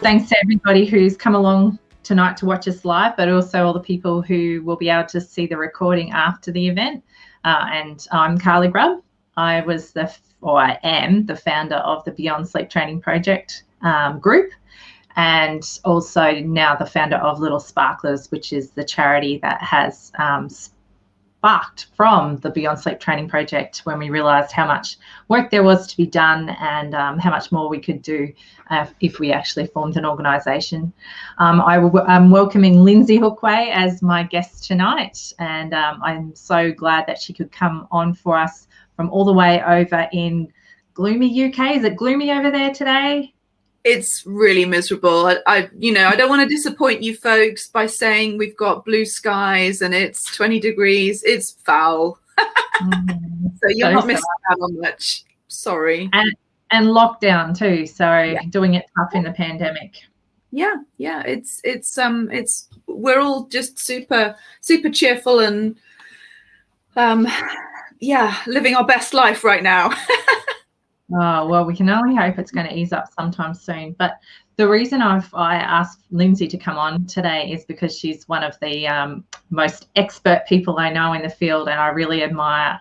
thanks to everybody who's come along tonight to watch us live, but also all the people who will be able to see the recording after the event. And I'm Carly Grubb. I am the founder of the Beyond Sleep Training Project group, and also now the founder of Little Sparklers, which is the charity that has sparked from the Beyond Sleep Training Project when we realised how much work there was to be done and how much more we could do if we actually formed an organisation. I'm welcoming Lyndsey Hookway as my guest tonight, and I'm so glad that she could come on for us from all the way over in gloomy UK. Is it gloomy over there today? It's really miserable. I don't want to disappoint you folks by saying we've got blue skies and it's 20 degrees. It's foul. So you're not missing out on much. Sorry. And lockdown too. So doing it tough in the pandemic. Yeah. It's we're all just super cheerful and living our best life right now. Oh, well, we can only hope it's going to ease up sometime soon. But the reason I asked Lyndsey to come on today is because she's one of the most expert people I know in the field, and I really admire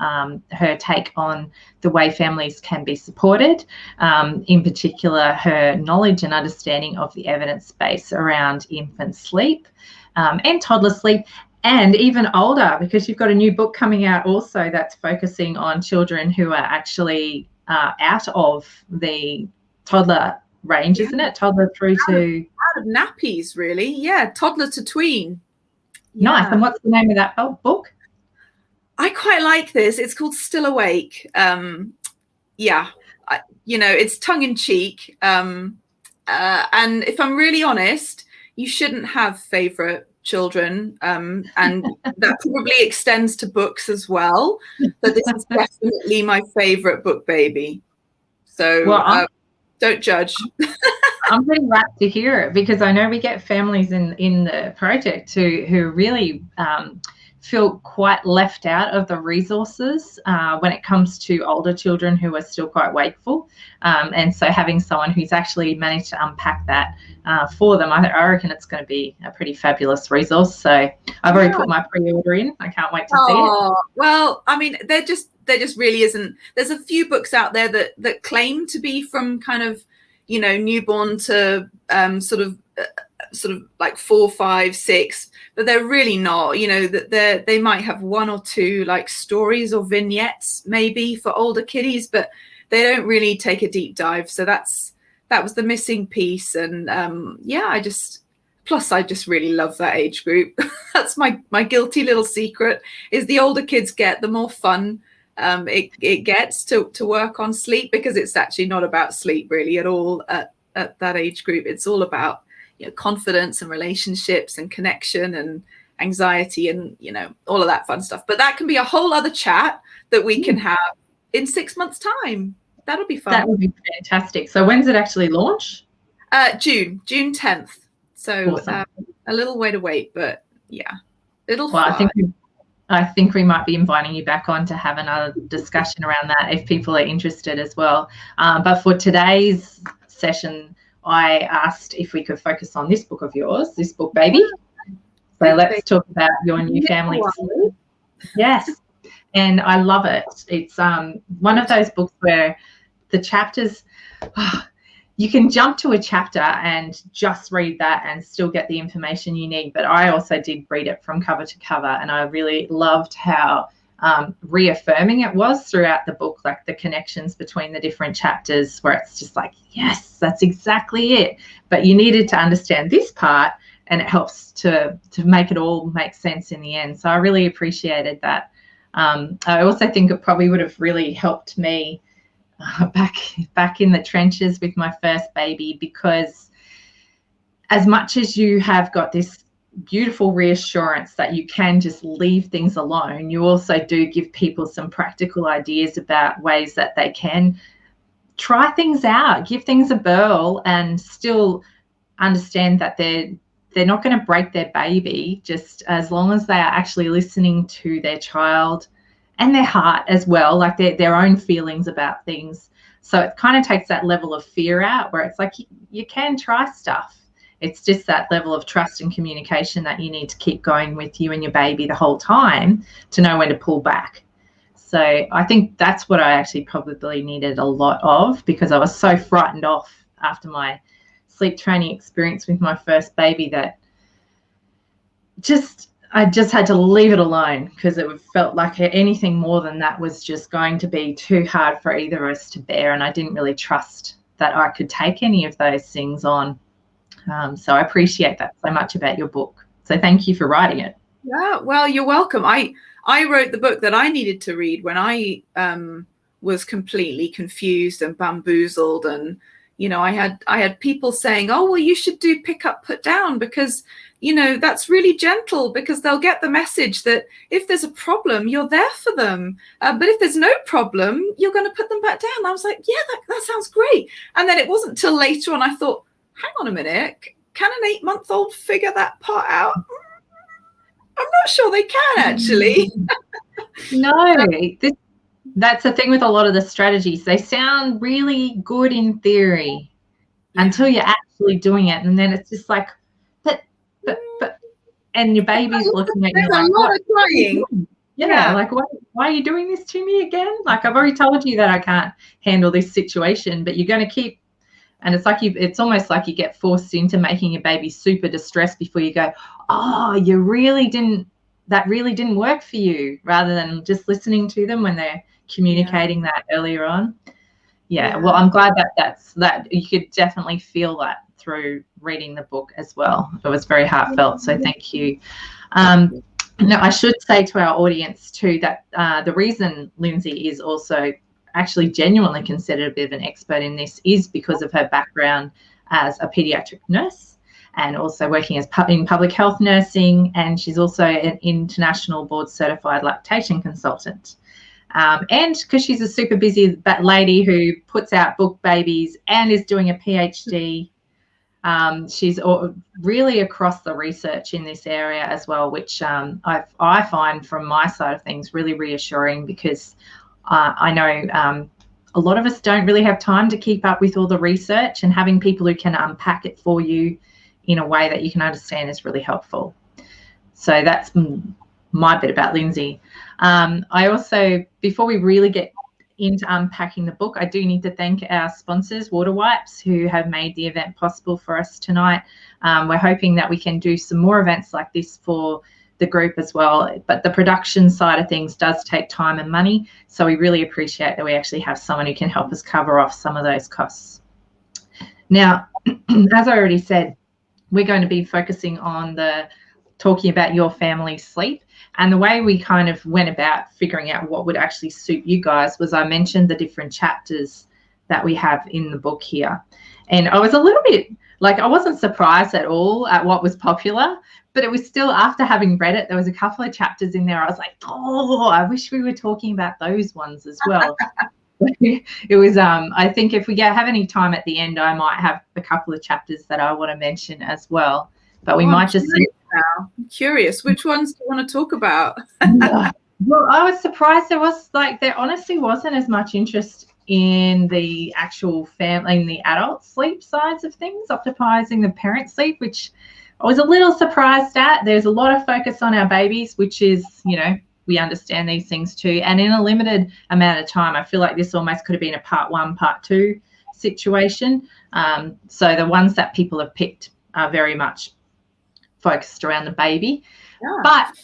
her take on the way families can be supported, in particular her knowledge and understanding of the evidence base around infant sleep and toddler sleep, and even older, because you've got a new book coming out also that's focusing on children who are actually out of the toddler range, isn't it? Toddler through to out of nappies, really. Yeah, toddler to tween. Nice. And what's the name of that book? I quite like this. It's called Still Awake. It's tongue in cheek. And if I'm really honest, you shouldn't have favorite children, and that probably extends to books as well, but this is definitely my favorite book baby, so don't judge. I'm pretty rapt to hear it, because I know we get families in the project who really feel quite left out of the resources when it comes to older children who are still quite wakeful, and so having someone who's actually managed to unpack that for them, I reckon it's going to be a pretty fabulous resource. So I've already put my pre-order in. I can't wait to see it. Well, I mean, there just really isn't. There's a few books out there that claim to be from kind of, newborn to sort of like 4, 5, 6, but they're really not. That they might have one or two like stories or vignettes maybe for older kiddies, but they don't really take a deep dive. So that was the missing piece. And I just really love that age group. That's my guilty little secret, is the older kids get, the more fun it gets to work on sleep, because it's actually not about sleep really at all at that age group. It's all about confidence and relationships and connection and anxiety and all of that fun stuff. But that can be a whole other chat that we can have in 6 months' time. That'll be fun. That would be fantastic. So when's it actually launch? June 10th. So awesome. A little way to wait, but it'll fly. I think we might be inviting you back on to have another discussion around that if people are interested as well. But for today's session, I asked if we could focus on this book of yours, this book, baby. So let's talk about your new family. Yes, and I love it. It's one of those books where the chapters, you can jump to a chapter and just read that and still get the information you need. But I also did read it from cover to cover, and I really loved how reaffirming it was throughout the book, like the connections between the different chapters, where it's just like, yes, that's exactly it. But you needed to understand this part, and it helps to make it all make sense in the end. So I really appreciated that. I also think it probably would have really helped me back in the trenches with my first baby, because as much as you have got this beautiful reassurance that you can just leave things alone, you also do give people some practical ideas about ways that they can try things out, give things a whirl, and still understand that they're not going to break their baby, just as long as they are actually listening to their child and their heart as well, like their own feelings about things. So it kind of takes that level of fear out, where it's like you can try stuff. It's just that level of trust and communication that you need to keep going with you and your baby the whole time to know when to pull back. So I think that's what I actually probably needed a lot of, because I was so frightened off after my sleep training experience with my first baby that I just had to leave it alone, because it felt like anything more than that was just going to be too hard for either of us to bear, and I didn't really trust that I could take any of those things on. So I appreciate that so much about your book. So thank you for writing it. Yeah, well, you're welcome. I wrote the book that I needed to read when I was completely confused and bamboozled, and I had people saying, oh, well, you should do pick up, put down, because that's really gentle, because they'll get the message that if there's a problem, you're there for them, but if there's no problem, you're going to put them back down. I was like, yeah, that sounds great. And then it wasn't till later on I thought, hang on a minute, can an 8-month-old figure that part out? I'm not sure they can, actually. No, that's the thing with a lot of the strategies. They sound really good in theory until you're actually doing it, and then it's just like, but, and your baby's looking at you like, a lot of crying. Yeah, like, why are you doing this to me again? Like, I've already told you that I can't handle this situation, but you're going to keep. And it's like it's almost like you get forced into making your baby super distressed before you go, oh, that really didn't work for you, rather than just listening to them when they're communicating that earlier on. Yeah, well, I'm glad that you could definitely feel that through reading the book as well. It was very heartfelt, so thank you. Now, I should say to our audience too that the reason Lyndsey is also actually genuinely considered a bit of an expert in this is because of her background as a pediatric nurse and also working as in public health nursing, and she's also an international board certified lactation consultant. And because she's a super busy lady who puts out book babies and is doing a PhD, she's really across the research in this area as well, which I find from my side of things really reassuring, because I know a lot of us don't really have time to keep up with all the research, and having people who can unpack it for you in a way that you can understand is really helpful. So that's my bit about Lyndsey. I also, before we really get into unpacking the book, I do need to thank our sponsors, Water Wipes, who have made the event possible for us tonight. We're hoping that we can do some more events like this for the group as well, but the production side of things does take time and money, so we really appreciate that we actually have someone who can help us cover off some of those costs. Now, as I already said, we're going to be focusing on talking about your family sleep, and the way we kind of went about figuring out what would actually suit you guys was I mentioned the different chapters that we have in the book here, and I was a little bit like, I wasn't surprised at all at what was popular, but it was still, after having read it, there was a couple of chapters in there I was like, oh, I wish we were talking about those ones as well. It was, I think if we have any time at the end, I might have a couple of chapters that I want to mention as well, but we might just. Now. I'm curious, which ones do you want to talk about? Well, I was surprised there honestly wasn't as much interest in the actual family, in the adult sleep sides of things, optimizing the parent sleep, which I was a little surprised at. There's a lot of focus on our babies, which is, we understand these things too. And in a limited amount of time, I feel like this almost could have been a part 1, part 2 situation. So the ones that people have picked are very much focused around the baby. Yeah. But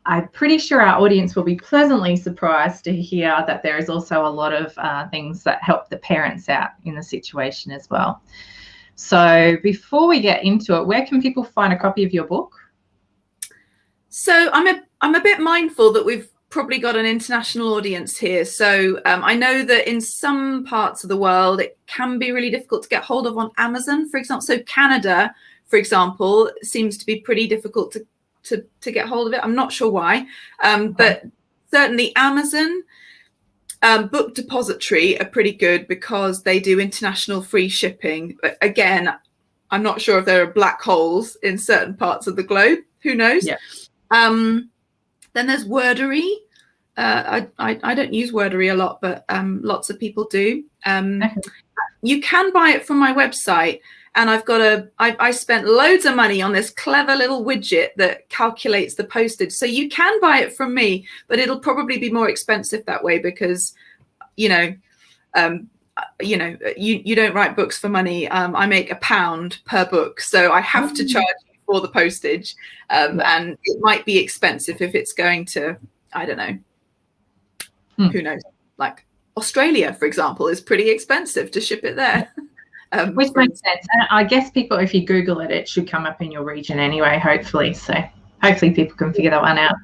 I'm pretty sure our audience will be pleasantly surprised to hear that there is also a lot of things that help the parents out in the situation as well. So before we get into it, where can people find a copy of your book? So I'm a bit mindful that we've probably got an international audience here. So I know that in some parts of the world, it can be really difficult to get hold of on Amazon, for example. So Canada, for example, seems to be pretty difficult to get hold of it. I'm not sure why, but certainly Amazon, Book Depository are pretty good because they do international free shipping. But again, I'm not sure if there are black holes in certain parts of the globe. Who knows? Yeah. Then there's Wordery, I don't use Wordery a lot, but lots of people do. Okay. You can buy it from my website, and I spent loads of money on this clever little widget that calculates the postage. So you can buy it from me, but it'll probably be more expensive that way because, you don't write books for money. I make £1 per book, so I have to charge you for the postage, and it might be expensive if it's going to, I don't know, who knows, like Australia, for example, is pretty expensive to ship it there. Which makes sense. And I guess people, if you Google it, it should come up in your region anyway, hopefully. So hopefully people can figure that one out.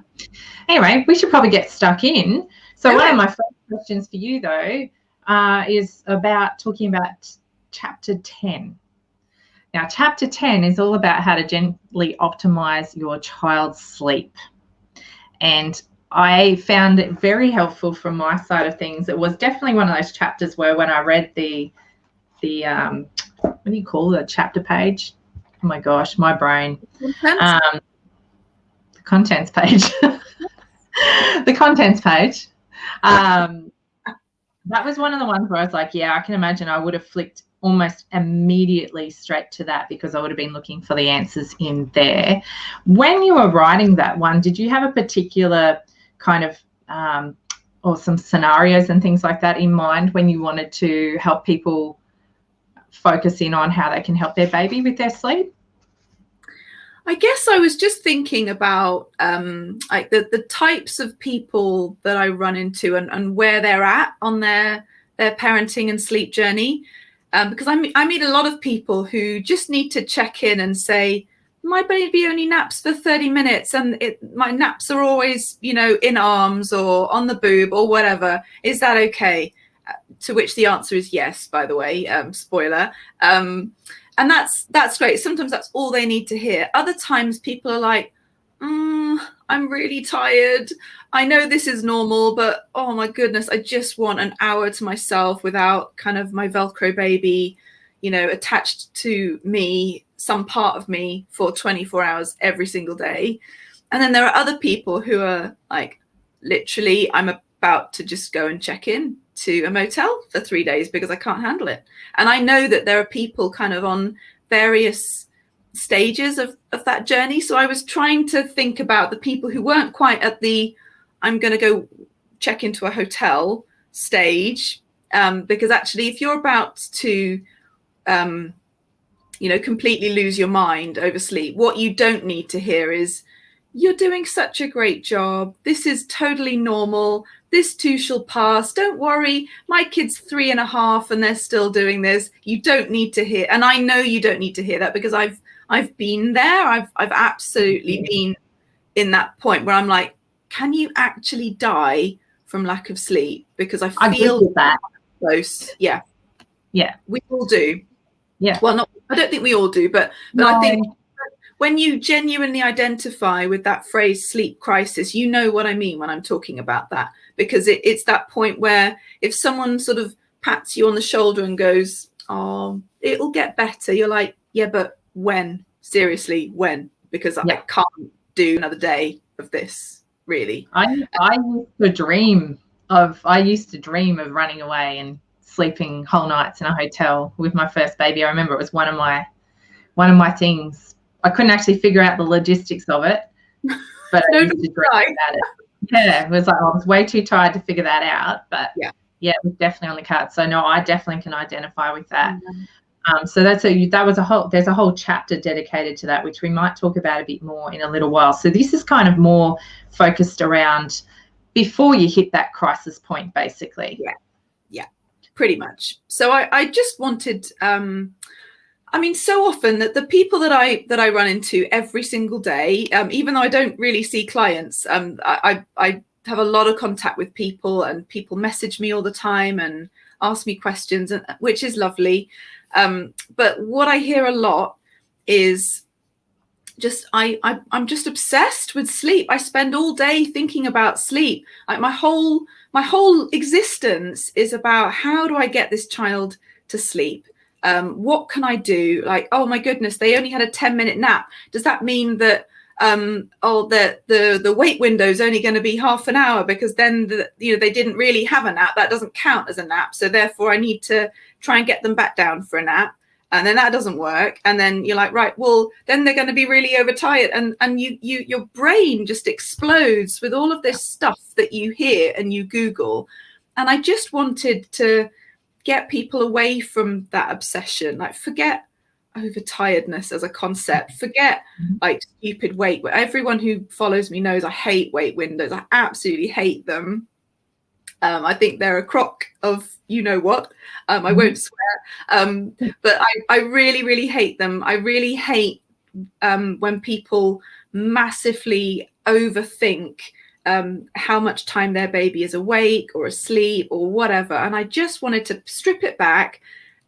Anyway, we should probably get stuck in. So one of my first questions for you, though, is about talking about Chapter 10. Now, Chapter 10 is all about how to gently optimize your child's sleep. And I found it very helpful from my side of things. It was definitely one of those chapters where when I read the what do you call the chapter page? Oh my gosh, my brain. The contents page. The contents page. That was one of the ones where I was like, yeah, I can imagine I would have flicked almost immediately straight to that because I would have been looking for the answers in there. When you were writing that one, did you have a particular kind of or some scenarios and things like that in mind when you wanted to help people focus in on how they can help their baby with their sleep? I guess I was just thinking about like the types of people that I run into and where they're at on their parenting and sleep journey. Because I meet a lot of people who just need to check in and say, my baby only naps for 30 minutes and my naps are always, in arms or on the boob or whatever. Is that okay? To which the answer is yes, by the way, spoiler. And that's great. Sometimes that's all they need to hear. Other times people are like, I'm really tired. I know this is normal, but oh my goodness, I just want an hour to myself without kind of my Velcro baby, attached to me, some part of me for 24 hours every single day. And then there are other people who are like, literally, I'm about to just go and check in to a motel for 3 days because I can't handle it. And I know that there are people kind of on various stages of that journey. So I was trying to think about the people who weren't quite at the I'm going to go check into a hotel stage, because actually if you're about to completely lose your mind over sleep, what you don't need to hear is, you're doing such a great job, this is totally normal, this too shall pass, don't worry, my kid's 3.5 and they're still doing this. You don't need to hear, and I know you don't need to hear that because I've been there. I've absolutely been in that point where I'm like, can you actually die from lack of sleep? Because I feel that close. Yeah, we all do. Yeah, well, I don't think we all do, but no. I think when you genuinely identify with that phrase sleep crisis, you know what I mean when I'm talking about that, because it's that point where if someone sort of pats you on the shoulder and goes, oh, it'll get better, you're like, yeah, but when? Seriously, when? Because I can't do another day of this, really. I used to dream of running away and sleeping whole nights in a hotel with my first baby. I remember it was one of my things. I couldn't actually figure out the logistics of it, but I used to dream about it. Yeah, it was like I was way too tired to figure that out, but yeah, it was definitely on the cards. So no, I definitely can identify with that. Mm-hmm. So there's a whole chapter dedicated to that, which we might talk about a bit more in a little while. So this is kind of more focused around before you hit that crisis point, basically. Yeah, pretty much. So I just wanted, so often that the people that I run into every single day, even though I don't really see clients, I have a lot of contact with people, and people message me all the time and ask me questions, which is lovely. But what I hear a lot is just I'm just obsessed with sleep. I spend all day thinking about sleep. Like my whole existence is about, how do I get this child to sleep? What can I do? Like, oh my goodness, they only had a 10-minute nap. Does that mean that the wait window is only going to be half an hour because then they didn't really have a nap. That doesn't count as a nap. So therefore I need to try and get them back down for a nap. And then that doesn't work. And then you're like, right, well, then they're going to be really overtired. And your brain just explodes with all of this stuff that you hear and you Google. And I just wanted to get people away from that obsession. Like, forget overtiredness as a concept. Forget like stupid wait. Everyone who follows me knows I hate wait windows. I absolutely hate them. I think they're a crock of you know what. I won't swear, but I really, really hate them. I really hate when people massively overthink how much time their baby is awake or asleep or whatever. And I just wanted to strip it back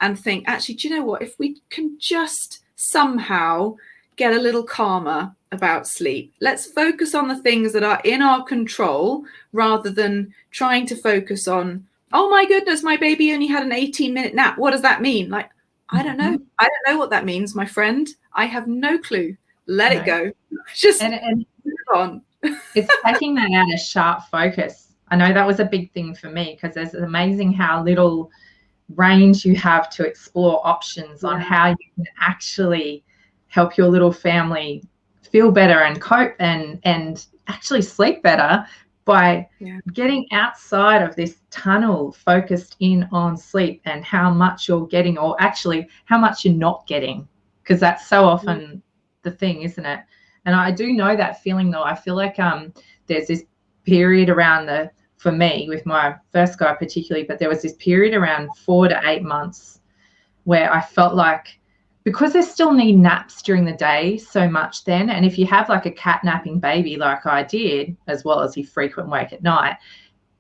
and think, actually, do you know what? If we can just somehow get a little calmer about sleep, let's focus on the things that are in our control rather than trying to focus on, oh my goodness, my baby only had an 18-minute nap. What does that mean? Like, I don't know. I don't know what that means, my friend. I have no clue. Let it go. Just move on. It's taking that out of sharp focus. I know that was a big thing for me because it's amazing how little range you have to explore options on how you can actually help your little family feel better and cope and actually sleep better by getting outside of this tunnel focused in on sleep and how much you're getting, or actually how much you're not getting, because that's so often the thing, isn't it? And I do know that feeling though. I feel like there's this period around for me with my first guy particularly, but there was this period around 4 to 8 months where I felt like, because they still need naps during the day so much then, and if you have like a cat napping baby like I did, as well as your frequent wake at night,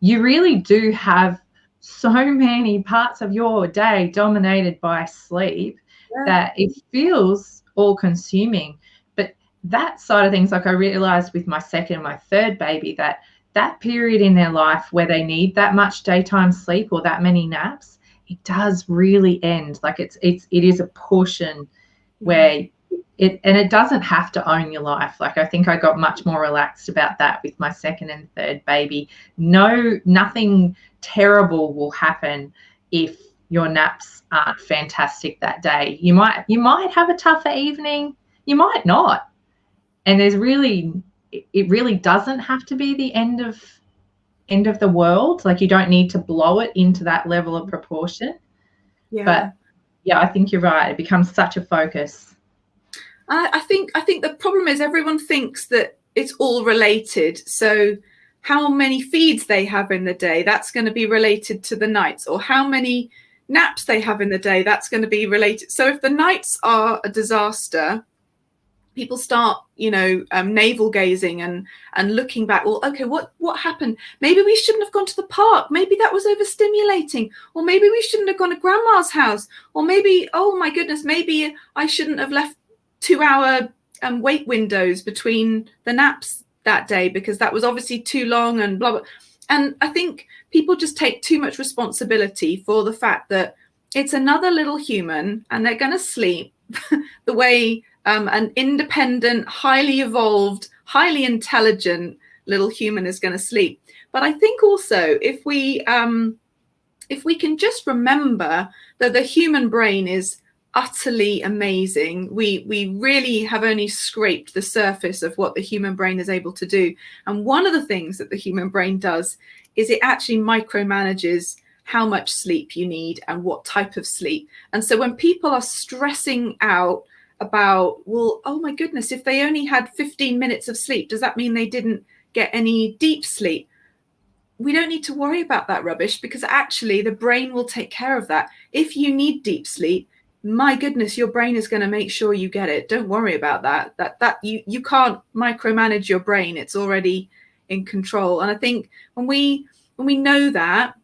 you really do have so many parts of your day dominated by sleep that it feels all consuming. But that side of things, like I realized with my second and my third baby, that period in their life where they need that much daytime sleep or that many naps, it does really end. Like it is a portion where it doesn't have to own your life. Like I think I got much more relaxed about that with my second and third baby. Nothing terrible will happen if your naps aren't fantastic that day. You might have a tougher evening, you might not. And it really doesn't have to be the end of the world. Like you don't need to blow it into that level of proportion. But I think you're right, it becomes such a focus. I think the problem is everyone thinks that it's all related. So how many feeds they have in the day, that's going to be related to the nights, or how many naps they have in the day, that's going to be related. So if the nights are a disaster, people start, navel gazing and looking back. Well, okay, what happened? Maybe we shouldn't have gone to the park. Maybe that was overstimulating. Or maybe we shouldn't have gone to grandma's house. Or maybe, oh my goodness, maybe I shouldn't have left 2-hour wait windows between the naps that day because that was obviously too long and blah, blah. And I think people just take too much responsibility for the fact that it's another little human and they're going to sleep the way an independent, highly evolved, highly intelligent little human is going to sleep. But I think also if we can just remember that the human brain is utterly amazing, we really have only scraped the surface of what the human brain is able to do. And one of the things that the human brain does is it actually micromanages how much sleep you need and what type of sleep. And so when people are stressing out about, well, oh my goodness, if they only had 15 minutes of sleep, does that mean they didn't get any deep sleep? We don't need to worry about that rubbish, because actually the brain will take care of that. If you need deep sleep, my goodness, your brain is going to make sure you get it. Don't worry about that. That you can't micromanage your brain. It's already in control. And I think when we know that,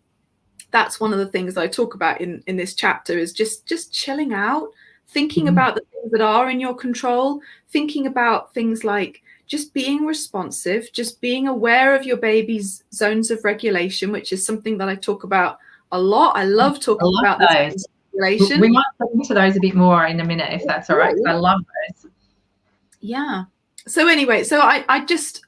that's one of the things that I talk about in this chapter, is just chilling out, thinking about the things that are in your control, thinking about things like just being responsive, just being aware of your baby's zones of regulation, which is something that I talk about a lot. I love talking about those. Regulation. We might get into those a bit more in a minute, if that's all right. I love those. Yeah. So anyway, so I just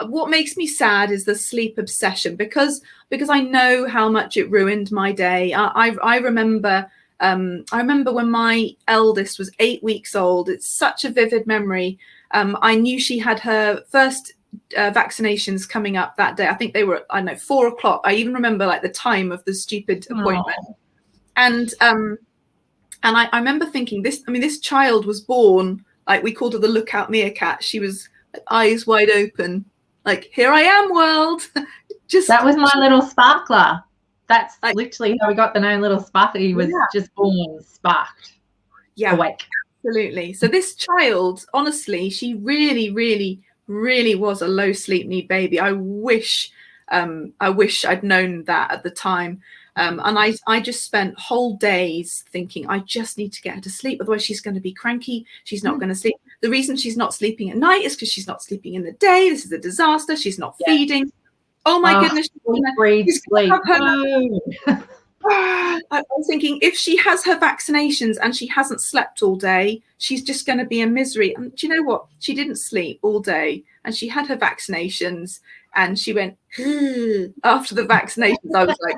what makes me sad is the sleep obsession, because I know how much it ruined my day. I remember when my eldest was 8 weeks old. It's such a vivid memory. I knew she had her first vaccinations coming up that day. I think they were, I don't know, 4 o'clock. I even remember like the time of the stupid appointment. And I remember thinking, this child was born, like, we called her the lookout meerkat. She was eyes wide open, like, here I am, world. That was my little sparkler. That's like, literally how we got the name Little Sparkler. He was just born sparked, awake. Absolutely. So this child, honestly, she really, really, really was a low sleep need baby. I wish I'd known that at the time. And I just spent whole days thinking, I just need to get her to sleep. Otherwise, she's going to be cranky. She's not going to sleep. The reason she's not sleeping at night is because she's not sleeping in the day. This is a disaster. She's not feeding. Oh, my goodness. She's sleep. I was thinking, if she has her vaccinations and she hasn't slept all day, she's just going to be in misery. And do you know what? She didn't sleep all day, and she had her vaccinations, and she went after the vaccinations. I was like,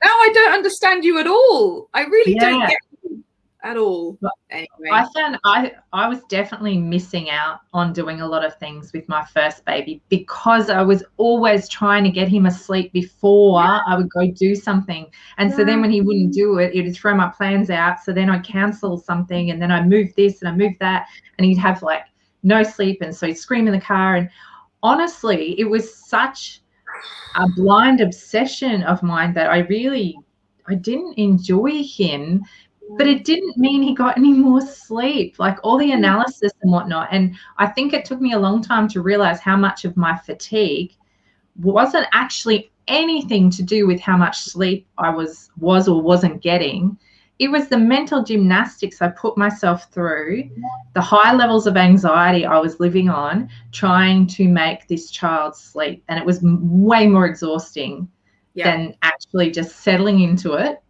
now I don't understand you at all. I really don't get you at all. Anyway, I found I was definitely missing out on doing a lot of things with my first baby, because I was always trying to get him asleep before I would go do something. And so then when he wouldn't do it, it would throw my plans out. So then I'd cancel something, and then I'd move this and I move that, and he'd have like no sleep, and so he'd scream in the car. And honestly, it was such a blind obsession of mine that I didn't enjoy him, but it didn't mean he got any more sleep, like all the analysis and whatnot. And I think it took me a long time to realize how much of my fatigue wasn't actually anything to do with how much sleep I was or wasn't getting. It was the mental gymnastics I put myself through, the high levels of anxiety I was living on, trying to make this child sleep. And it was way more exhausting than actually just settling into it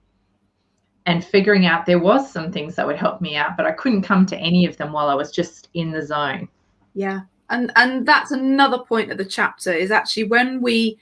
and figuring out there was some things that would help me out, but I couldn't come to any of them while I was just in the zone. Yeah. And that's another point of the chapter, is actually when we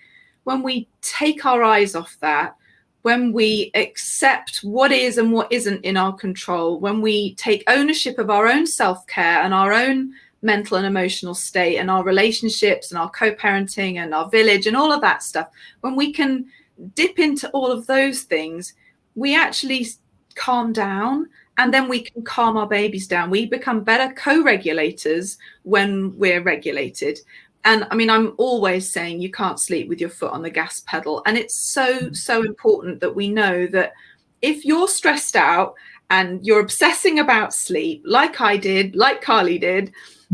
take our eyes off that, when we accept what is and what isn't in our control, when we take ownership of our own self-care and our own mental and emotional state and our relationships and our co-parenting and our village and all of that stuff, when we can dip into all of those things, we actually calm down, and then we can calm our babies down. We become better co-regulators when we're regulated. And I mean, I'm always saying you can't sleep with your foot on the gas pedal. And it's so important that we know that if you're stressed out and you're obsessing about sleep, like I did, like Carly did,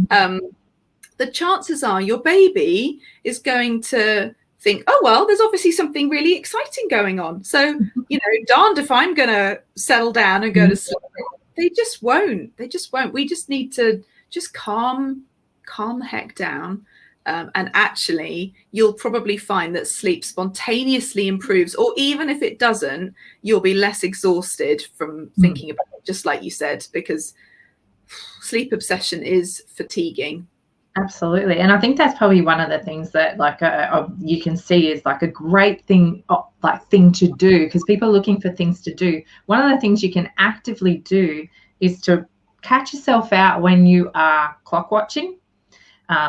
the chances are your baby is going to think, oh, well, there's obviously something really exciting going on. So, darned if I'm going to settle down and go to sleep. They just won't. We just need to just calm the heck down. And actually, you'll probably find that sleep spontaneously improves, or even if it doesn't, you'll be less exhausted from thinking about it, just like you said, because sleep obsession is fatiguing. Absolutely. And I think that's probably one of the things that you can see is like a great thing, thing to do, because people are looking for things to do. One of the things you can actively do is to catch yourself out when you are clock watching,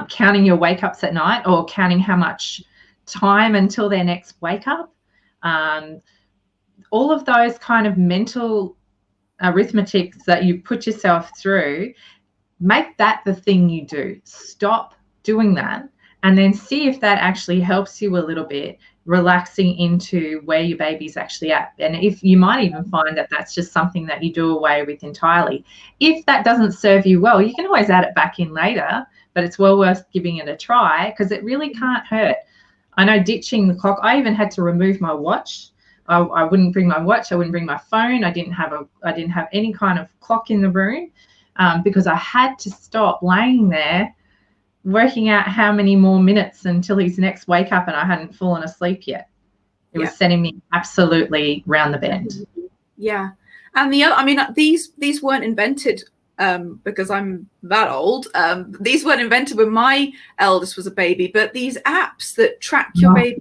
counting your wake ups at night, or counting how much time until their next wake up. All of those kind of mental arithmetics that you put yourself through, make that the thing you do. Stop doing that, and then see if that actually helps you a little bit, relaxing into where your baby's actually at. And if you might even find that that's just something that you do away with entirely. If that doesn't serve you well, you can always add it back in later, but it's well worth giving it a try, because it really can't hurt. I know ditching the clock, I even had to remove my watch. I wouldn't bring my watch. I wouldn't bring my phone. I didn't have any kind of clock in the room, because I had to stop laying there working out how many more minutes until his next wake up, and I hadn't fallen asleep yet. It was sending me absolutely round the bend. Yeah. And these weren't invented because I'm that old. These weren't invented when my eldest was a baby, but these apps that track your baby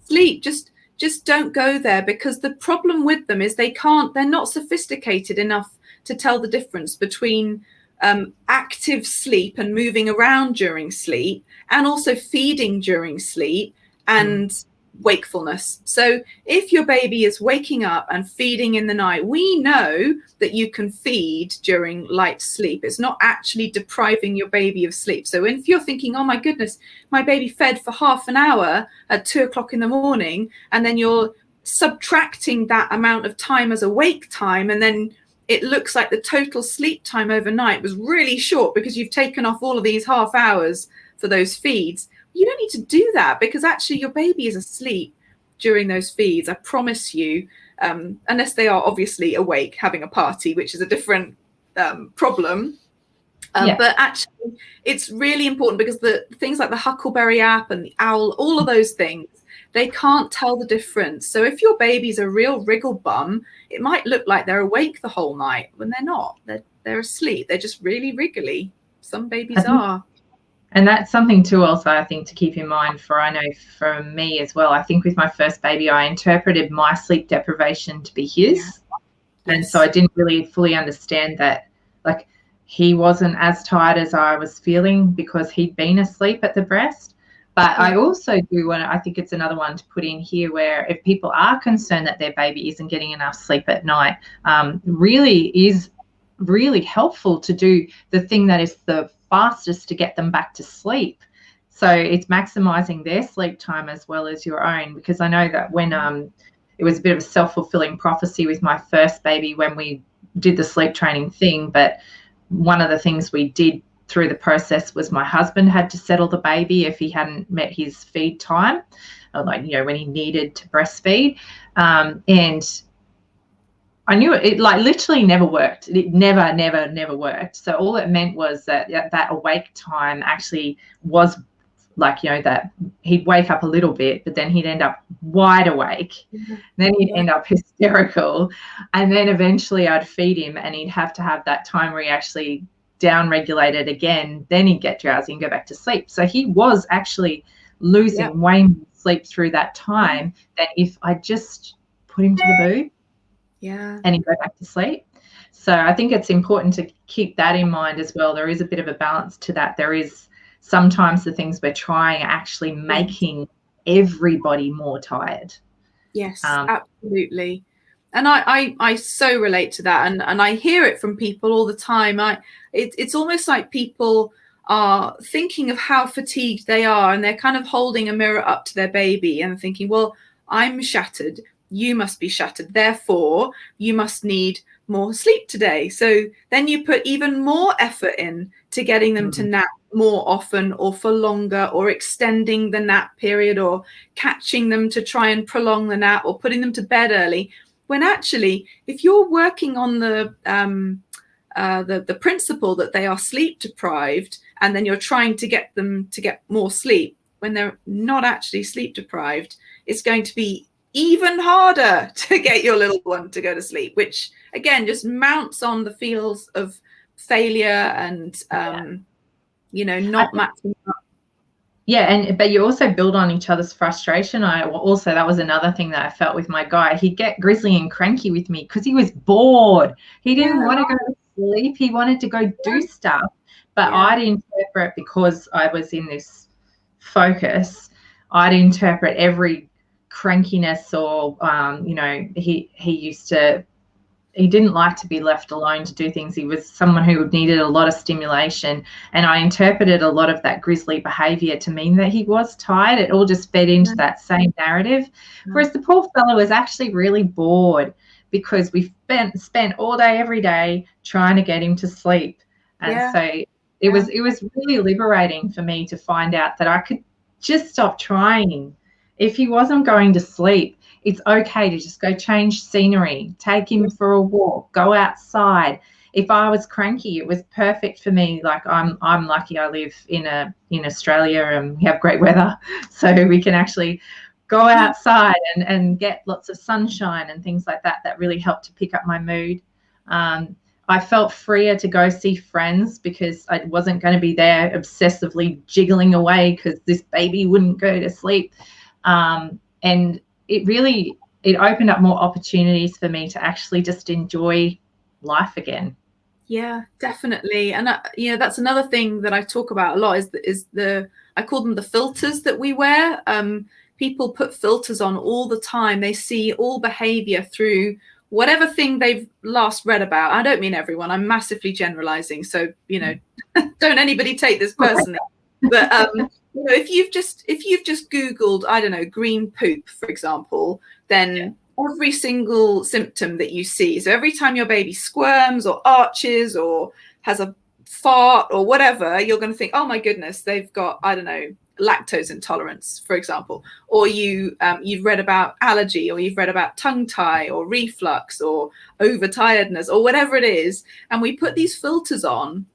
sleep, just don't go there, because the problem with them is they're not sophisticated enough to tell the difference between active sleep and moving around during sleep, and also feeding during sleep and wakefulness. So if your baby is waking up and feeding in the night, we know that you can feed during light sleep. It's not actually depriving your baby of sleep. So if you're thinking, oh my goodness, my baby fed for half an hour at 2 o'clock in the morning, and then you're subtracting that amount of time as awake time, and then it looks like the total sleep time overnight was really short because you've taken off all of these half hours for those feeds. You don't need to do that, because actually your baby is asleep during those feeds. I promise you, unless they are obviously awake having a party, which is a different problem. But actually, it's really important, because the things like the Huckleberry app and the Owl, all of those things, they can't tell the difference. So if your baby's a real wriggle bum, it might look like they're awake the whole night when they're not. They're asleep. They're just really wriggly. Some babies are. And that's something too also, I think, to keep in mind I know for me as well. I think with my first baby, I interpreted my sleep deprivation to be his. Yeah. And so I didn't really fully understand that, like, he wasn't as tired as I was feeling because he'd been asleep at the breast. But I also do want to, I think it's another one to put in here, where if people are concerned that their baby isn't getting enough sleep at night, really is really helpful to do the thing that is the fastest to get them back to sleep. So it's maximizing their sleep time as well as your own, because I know that when it was a bit of a self-fulfilling prophecy with my first baby when we did the sleep training thing, but one of the things we did through the process was my husband had to settle the baby if he hadn't met his feed time, like, you know, when he needed to breastfeed. And I knew it like literally never worked. It never worked. So all it meant was that awake time actually was like, you know, that he'd wake up a little bit, but then he'd end up wide awake. Mm-hmm. Then he'd end up hysterical. And then eventually I'd feed him and he'd have to have that time where he actually down-regulated again. Then he'd get drowsy and go back to sleep. So he was actually losing way more sleep through that time than if I just put him to the boob. Yeah. And he'd go back to sleep. So I think it's important to keep that in mind as well. There is a bit of a balance to that. There is sometimes the things we're trying are actually making everybody more tired. Yes, absolutely. And I so relate to that. And I hear it from people all the time. It's almost like people are thinking of how fatigued they are, and they're kind of holding a mirror up to their baby and thinking, well, I'm shattered. You must be shattered. Therefore, you must need more sleep today. So then you put even more effort in to getting them to nap more often or for longer, or extending the nap period, or catching them to try and prolong the nap, or putting them to bed early. When actually, if you're working on the principle that they are sleep deprived, and then you're trying to get them to get more sleep when they're not actually sleep deprived, it's going to be even harder to get your little one to go to sleep, which again just mounts on the feels of failure and you know, not matching up. Yeah, but you also build on each other's frustration. That was another thing that I felt with my guy. He'd get grizzly and cranky with me because he was bored. He didn't want to go to sleep. He wanted to go do stuff. But I'd interpret, because I was in this focus, I'd interpret every crankiness or you know, he didn't like to be left alone to do things. He was someone who needed a lot of stimulation, and I interpreted a lot of that grizzly behavior to mean that he was tired. It all just fed into that same narrative, whereas the poor fellow was actually really bored because we spent all day every day trying to get him to sleep. And so it was really liberating for me to find out that I could just stop trying. If he wasn't going to sleep, it's okay to just go change scenery, take him for a walk, go outside. If I was cranky, it was perfect for me. Like I'm lucky I live in Australia and we have great weather, so we can actually go outside and get lots of sunshine and things like that. That really helped to pick up my mood. I felt freer to go see friends because I wasn't going to be there obsessively jiggling away because this baby wouldn't go to sleep. And it opened up more opportunities for me to actually just enjoy life again. Yeah, definitely. And that's another thing that I talk about a lot is I call them the filters that we wear. People put filters on all the time. They see all behavior through whatever thing they've last read about. I don't mean everyone. I'm massively generalizing. So, don't anybody take this personally. But if you've just Googled, I don't know, green poop, for example, then every single symptom that you see. So every time your baby squirms or arches or has a fart or whatever, you're going to think, oh my goodness, they've got, I don't know, lactose intolerance, for example, or you've read about allergy, or you've read about tongue tie or reflux or overtiredness or whatever it is. And we put these filters on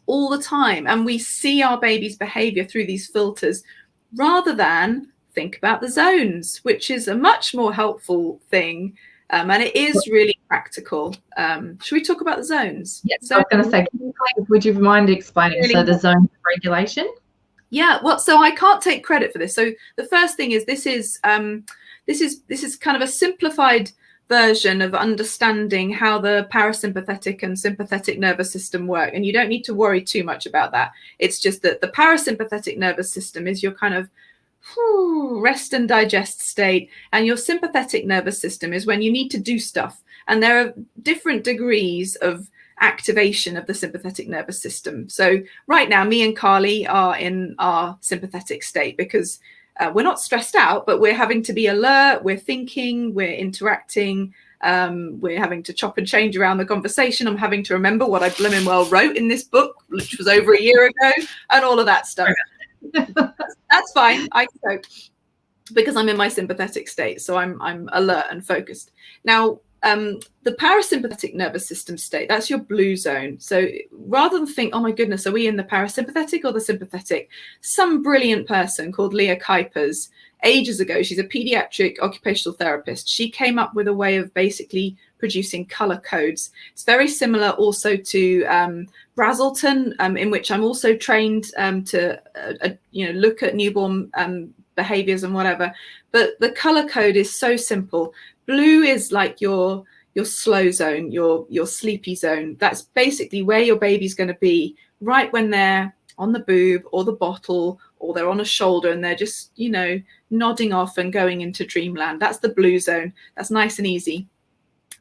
all the time, and we see our baby's behavior through these filters rather than think about the zones, which is a much more helpful thing. And it is really practical. Should we talk about the zones? Yes, I was going to say, would you mind explaining? So the zone of regulation? Yeah, well, so I can't take credit for this. So the first thing is this is kind of a simplified version of understanding how the parasympathetic and sympathetic nervous system work. And you don't need to worry too much about that. It's just that the parasympathetic nervous system is your kind of rest and digest state, and your sympathetic nervous system is when you need to do stuff. And there are different degrees of activation of the sympathetic nervous system. So right now, me and Carly are in our sympathetic state because we're not stressed out, but we're having to be alert, we're thinking, we're interacting, we're having to chop and change around the conversation. I'm having to remember what I blimmin' well wrote in this book, which was over a year ago, and all of that stuff. That's fine. I cope because I'm in my sympathetic state, so I'm alert and focused. Now, the parasympathetic nervous system state, that's your blue zone. So rather than think, oh my goodness, are we in the parasympathetic or the sympathetic? Some brilliant person called Leah Kuipers, ages ago, she's a pediatric occupational therapist. She came up with a way of basically producing color codes. It's very similar also to Brazelton, in which I'm also trained to look at newborn behaviors and whatever. But the color code is so simple. Blue is like your slow zone, your sleepy zone. That's basically where your baby's going to be right when they're on the boob or the bottle, or they're on a shoulder and they're just, nodding off and going into dreamland. That's the blue zone. That's nice and easy.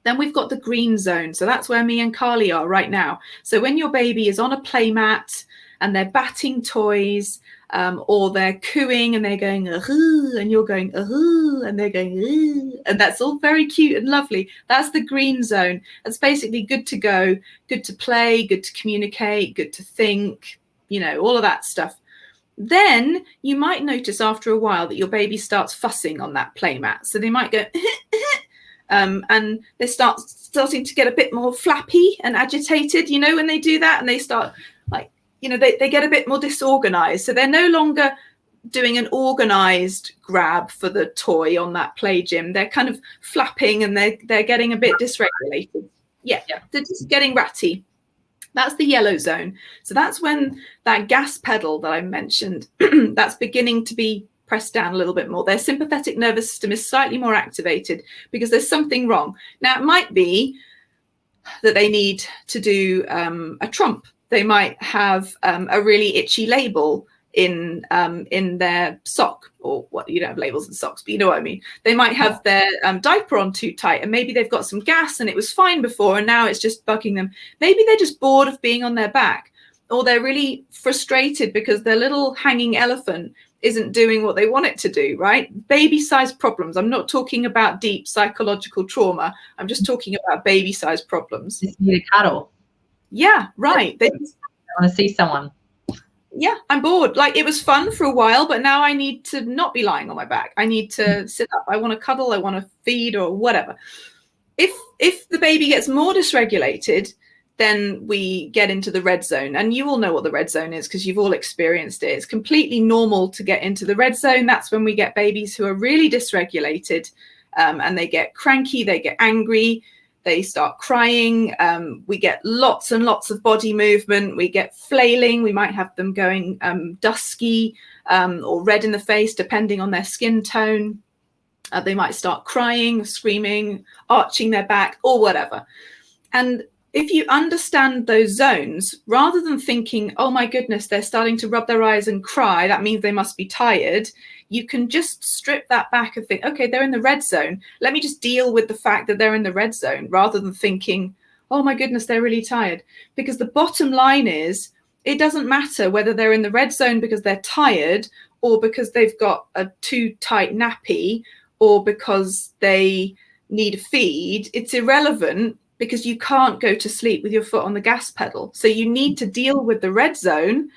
Then we've got the green zone. So that's where me and Carly are right now. So when your baby is on a playmat and they're batting toys, or they're cooing and they're going, and you're going, and they're going, and that's all very cute and lovely. That's the green zone. That's basically good to go, good to play, good to communicate, good to think, all of that stuff. Then you might notice after a while that your baby starts fussing on that playmat. So they might go, and they starting to get a bit more flappy and agitated, when they do that, and they start they get a bit more disorganized. So they're no longer doing an organized grab for the toy on that play gym. They're kind of flapping and they're getting a bit dysregulated. Yeah, they're just getting ratty. That's the yellow zone. So that's when that gas pedal that I mentioned, that's beginning to be pressed down a little bit more. Their sympathetic nervous system is slightly more activated because there's something wrong. Now, it might be that they need to do a trump. They might have a really itchy label in their sock, or what, you don't have labels in socks, but you know what I mean. They might have their diaper on too tight, and maybe they've got some gas and it was fine before and now it's just bugging them. Maybe they're just bored of being on their back, or they're really frustrated because their little hanging elephant isn't doing what they want it to do, right? Baby-sized problems. I'm not talking about deep psychological trauma. I'm just talking about baby-sized problems. Just need a cuddle. Yeah, right. They want to see someone. Yeah, I'm bored. Like, it was fun for a while, but now I need to not be lying on my back. I need to sit up. I want to cuddle. I want to feed or whatever. If the baby gets more dysregulated, then we get into the red zone. And you all know what the red zone is because you've all experienced it. It's completely normal to get into the red zone. That's when we get babies who are really dysregulated, and they get cranky, they get angry. they start crying. We get lots and lots of body movement. We get flailing. We might have them going dusky or red in the face, depending on their skin tone. They might start crying, screaming, arching their back, or whatever. And if you understand those zones, rather than thinking, oh my goodness, they're starting to rub their eyes and cry, that means they must be tired, you can just strip that back and think, okay, they're in the red zone. Let me just deal with the fact that they're in the red zone, rather than thinking, oh my goodness, they're really tired. Because the bottom line is, it doesn't matter whether they're in the red zone because they're tired, or because they've got a too tight nappy, or because they need a feed. It's irrelevant, because you can't go to sleep with your foot on the gas pedal. So you need to deal with the red zone,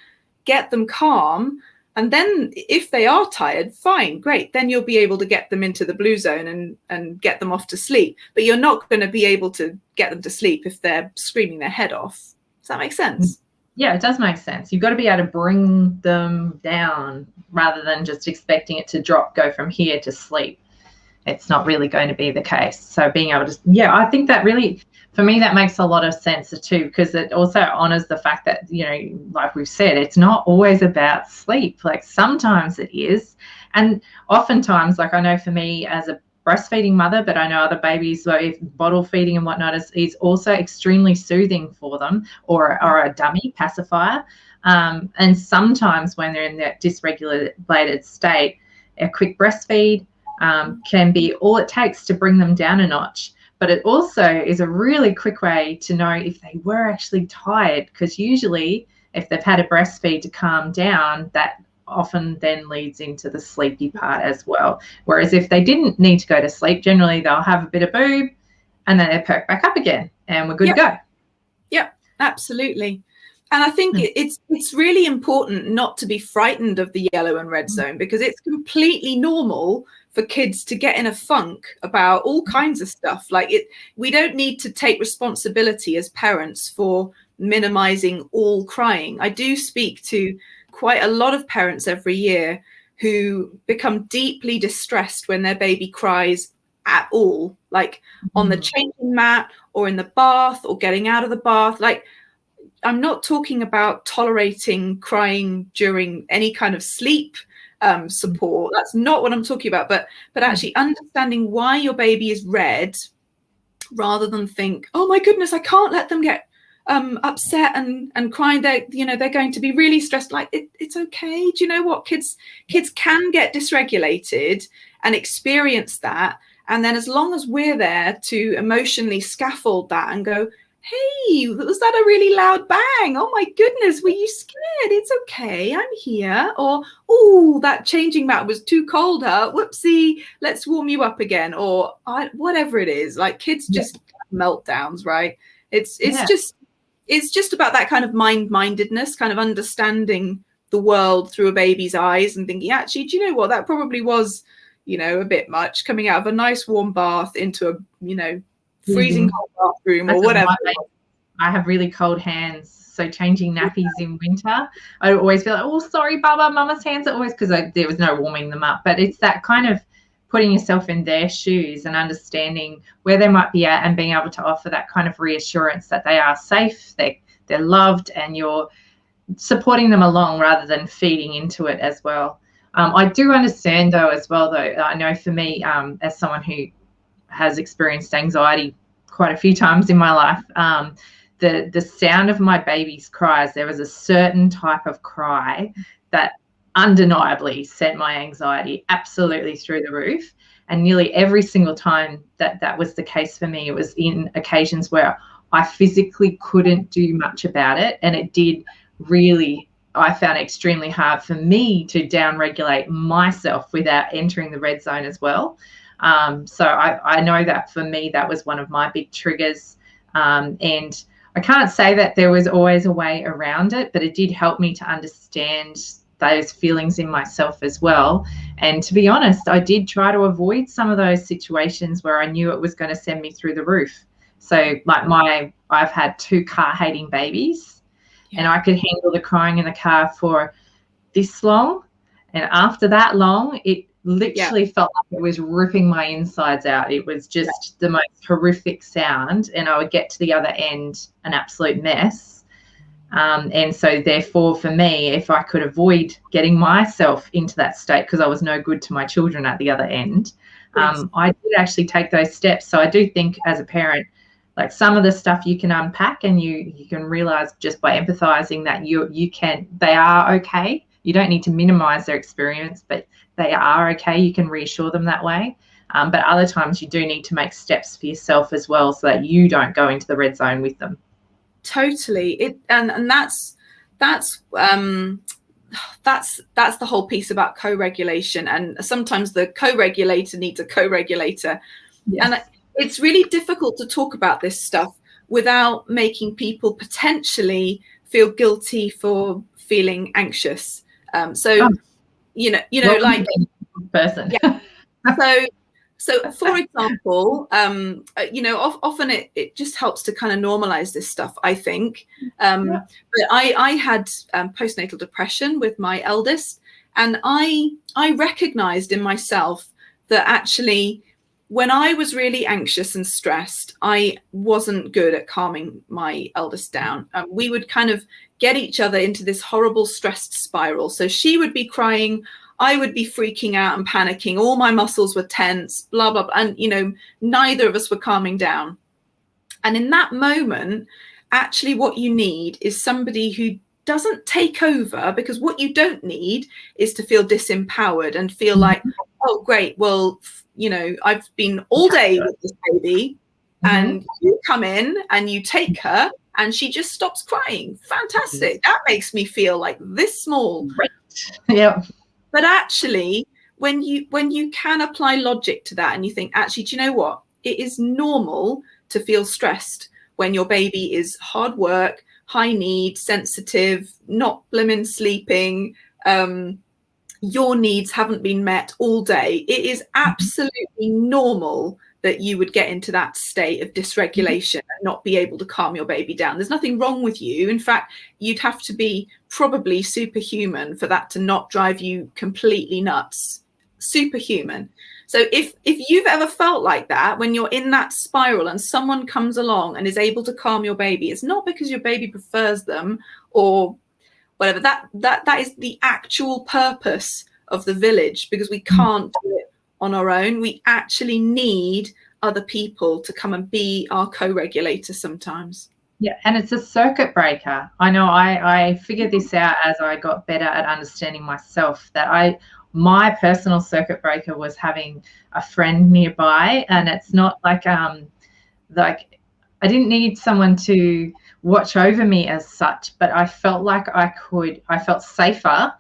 get them calm, and then if they are tired, fine, great. Then you'll be able to get them into the blue zone and get them off to sleep. But you're not going to be able to get them to sleep if they're screaming their head off. Does that make sense? Yeah, it does make sense. You've got to be able to bring them down rather than just expecting it to go from here to sleep. It's not really going to be the case. So being able to, I think that really, for me, that makes a lot of sense too, because it also honors the fact that, like we've said, it's not always about sleep. Like sometimes it is. And oftentimes, like I know for me as a breastfeeding mother, but I know other babies, so if bottle feeding and whatnot is also extremely soothing for them, or a dummy pacifier. And sometimes when they're in that dysregulated state, a quick breastfeed can be all it takes to bring them down a notch. But it also is a really quick way to know if they were actually tired, because usually if they've had a breastfeed to calm down, that often then leads into the sleepy part as well. Whereas if they didn't need to go to sleep, generally they'll have a bit of boob and then they perk back up again and we're good to go. Yep, absolutely. And I think it's really important not to be frightened of the yellow and red zone, because it's completely normal for kids to get in a funk about all kinds of stuff. Like we don't need to take responsibility as parents for minimizing all crying. I do speak to quite a lot of parents every year who become deeply distressed when their baby cries at all, like on the changing mat or in the bath or getting out of the bath. Like, I'm not talking about tolerating crying during any kind of sleep support. That's not what I'm talking about. But actually understanding why your baby is red, rather than think, oh my goodness, I can't let them get upset and crying. They're going to be really stressed. Like it's okay. Do you know what? Kids can get dysregulated and experience that. And then as long as we're there to emotionally scaffold that and go, hey, was that a really loud bang? Oh my goodness, were you scared? It's okay, I'm here. Or, oh, that changing mat was too cold, huh? Whoopsie, let's warm you up again. Or whatever it is. Like kids just have meltdowns, right? It's just about that kind of mindedness, kind of understanding the world through a baby's eyes and thinking, actually, do you know what? That probably was, a bit much, coming out of a nice warm bath into a, freezing cold bathroom or whatever. I have really cold hands, so changing nappies in winter, I always feel like, oh, sorry, Baba, Mama's hands are always, because there was no warming them up. But it's that kind of putting yourself in their shoes and understanding where they might be at and being able to offer that kind of reassurance that they are safe, they're loved, and you're supporting them along rather than feeding into it as well. I do understand I know for me, as someone who has experienced anxiety quite a few times in my life, the sound of my baby's cries, there was a certain type of cry that undeniably sent my anxiety absolutely through the roof. And nearly every single time that was the case for me, it was in occasions where I physically couldn't do much about it. And it did really, I found it extremely hard for me to downregulate myself without entering the red zone as well. So I know that for me, that was one of my big triggers. And I can't say that there was always a way around it, but it did help me to understand those feelings in myself as well. And to be honest, I did try to avoid some of those situations where I knew it was going to send me through the roof. So like I've had 2 car-hating babies, and I could handle the crying in the car for this long. And after that long, literally felt like it was ripping my insides out. It was just the most horrific sound, and I would get to the other end an absolute mess. And so therefore, for me, if I could avoid getting myself into that state, because I was no good to my children at the other end, I did actually take those steps. So I do think as a parent, like some of the stuff you can unpack, and you can realize just by empathizing that they are okay. You don't need to minimize their experience, but they are okay. You can reassure them that way. But other times you do need to make steps for yourself as well, so that you don't go into the red zone with them. Totally. And that's the whole piece about co-regulation. And sometimes the co-regulator needs a co-regulator. Yes. And it's really difficult to talk about this stuff without making people potentially feel guilty for feeling anxious. You know, like person. Yeah. So for example, you know, often it just helps to kind of normalize this stuff, I think. But I had postnatal depression with my eldest, and I recognized in myself that actually when I was really anxious and stressed, I wasn't good at calming my eldest down. We would kind of get each other into this horrible stressed spiral. So she would be crying, I would be freaking out and panicking. All my muscles were tense, blah, blah, blah. And, you know, neither of us were calming down. And in that moment, actually what you need is somebody who doesn't take over, because what you don't need is to feel disempowered and feel like, oh, great, well, you know, I've been all day with this baby and you come in and you take her and she just stops crying. Fantastic. That makes me feel like this small. Right. Yeah. But actually, when you can apply logic to that and you think, actually, do you know what? It is normal to feel stressed when your baby is hard work, high need, sensitive, not blimmin' sleeping, your needs haven't been met all day. It is absolutely normal that you would get into that state of dysregulation and not be able to calm your baby down. There's nothing wrong with you. In fact, you'd have to be probably superhuman for that to not drive you completely nuts. Superhuman. So if you've ever felt like that, when you're in that spiral and someone comes along and is able to calm your baby, it's not because your baby prefers them or whatever. That is the actual purpose of the village, because we can't do it on our own. We actually need other people to come and be our co-regulator sometimes. Yeah, and it's a circuit breaker. I know I figured this out as I got better at understanding myself, that my personal circuit breaker was having a friend nearby. And it's not like I didn't need someone to watch over me as such, but I felt like I felt safer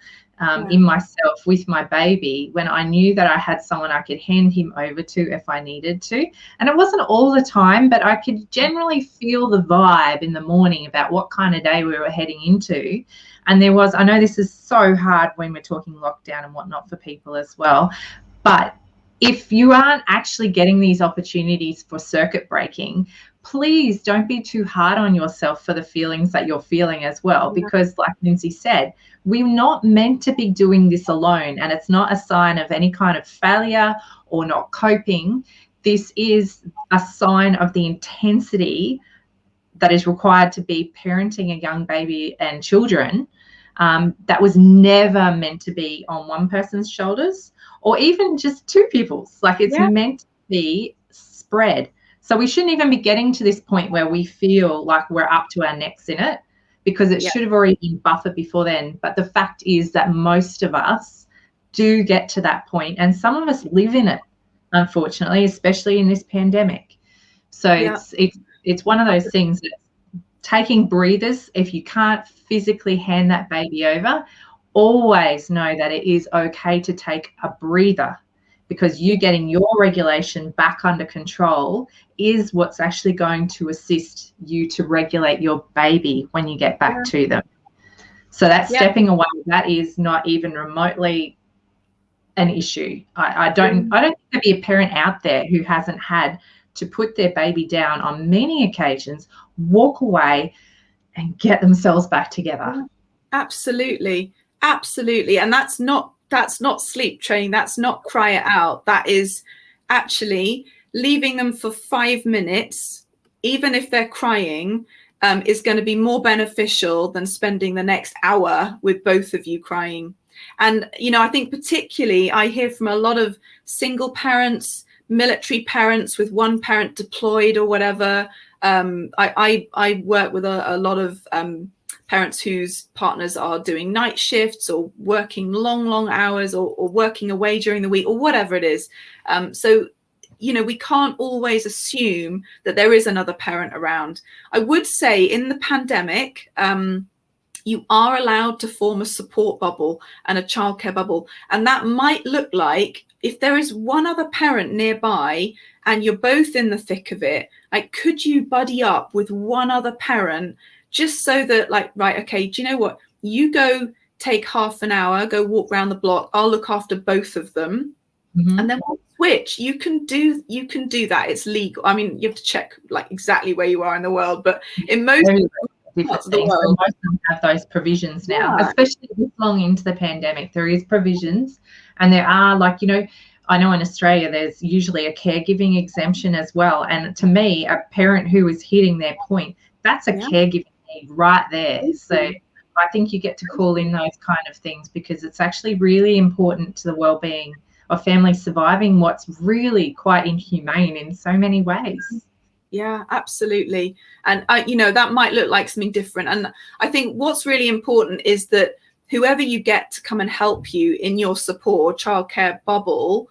in myself with my baby when I knew that I had someone I could hand him over to if I needed to. And it wasn't all the time, but I could generally feel the vibe in the morning about what kind of day we were heading into. And I know this is so hard when we're talking lockdown and whatnot for people as well, but if you aren't actually getting these opportunities for circuit breaking, please don't be too hard on yourself for the feelings that you're feeling as well, because like Lyndsey said, we're not meant to be doing this alone, and it's not a sign of any kind of failure or not coping. This is a sign of the intensity that is required to be parenting a young baby and children. That was never meant to be on one person's shoulders or even just two people's. Like it's meant to be spread. So we shouldn't even be getting to this point where we feel like we're up to our necks in it, because it should have already been buffered before then. But the fact is that most of us do get to that point, and some of us live in it, unfortunately, especially in this pandemic. So it's one of those things that taking breathers, if you can't physically hand that baby over, always know that it is okay to take a breather, because you getting your regulation back under control is what's actually going to assist you to regulate your baby when you get back to them. So that stepping away, that is not even remotely an issue. I don't think there'd be a parent out there who hasn't had to put their baby down on many occasions, walk away and get themselves back together. Absolutely. And that's not that's not sleep training. That's not cry it out. That is actually leaving them for 5 minutes, even if they're crying, is going to be more beneficial than spending the next hour with both of you crying. And, you know, I think particularly I hear from a lot of single parents, military parents with one parent deployed or whatever. I work with a lot of parents whose partners are doing night shifts or working long hours or working away during the week or whatever it is. So, you know, we can't always assume that there is another parent around. I would say in the pandemic, you are allowed to form a support bubble and a childcare bubble. And that might look like if there is one other parent nearby and you're both in the thick of it, like, could you buddy up with one other parent just so that, like, right, okay, do you know what? You go take half an hour, go walk around the block. I'll look after both of them. Mm-hmm. And then we'll switch. You can do that. It's legal. I mean, you have to check like exactly where you are in the world, but in most parts of the world, most of them have those provisions now, especially this long into the pandemic. There is provisions, and there are, like, you know, I know in Australia there's usually a caregiving exemption as well. And to me, a parent who is hitting their point, that's a caregiving need right there. So I think you get to call in those kind of things because it's actually really important to the well-being of families surviving what's really quite inhumane in so many ways. Yeah, absolutely. And you know, that might look like something different. And I think what's really important is that whoever you get to come and help you in your support childcare bubble,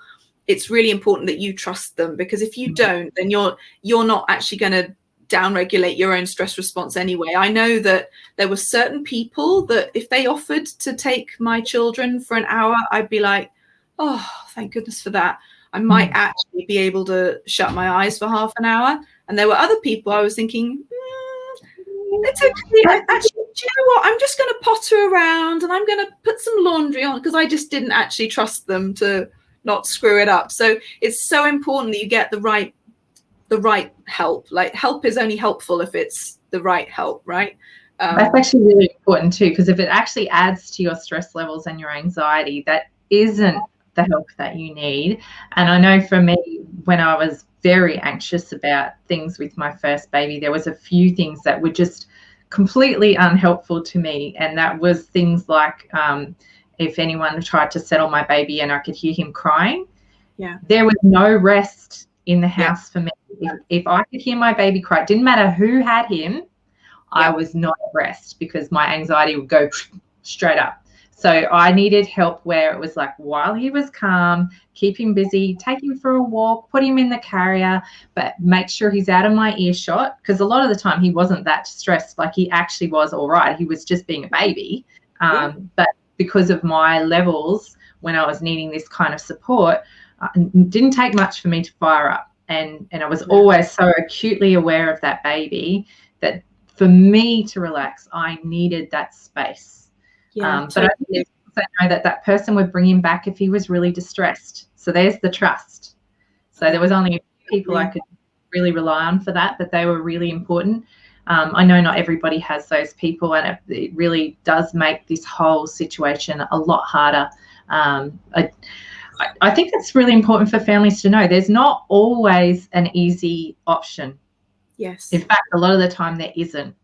it's really important that you trust them, because if you don't, then you're not actually going to downregulate your own stress response anyway. I know that there were certain people that if they offered to take my children for an hour, I'd be like, oh, thank goodness for that. I might actually be able to shut my eyes for half an hour. And there were other people I was thinking, it's okay. Actually, do you know what? I'm just going to potter around and I'm going to put some laundry on, because I just didn't actually trust them to not screw it up. So it's so important that you get the right help. Like, help is only helpful if it's the right help, right? That's actually really important too, because if it actually adds to your stress levels and your anxiety, that isn't the help that you need. And I know for me, when I was very anxious about things with my first baby, there was a few things that were just completely unhelpful to me. And that was things like if anyone tried to settle my baby and I could hear him crying, there was no rest in the house for me. If I could hear my baby cry, it didn't matter who had him, I was not at rest, because my anxiety would go straight up. So I needed help where it was like, while he was calm, keep him busy, take him for a walk, put him in the carrier, but make sure he's out of my earshot, because a lot of the time he wasn't that stressed. Like, he actually was all right. He was just being a baby. But because of my levels, when I was needing this kind of support, it didn't take much for me to fire up. And I was always so acutely aware of that baby that for me to relax, I needed that space. But I did also know that person would bring him back if he was really distressed. So there's the trust. So there was only a few people I could really rely on for that, but they were really important. I know not everybody has those people, and it really does make this whole situation a lot harder. I think it's really important for families to know there's not always an easy option. Yes. In fact, a lot of the time there isn't.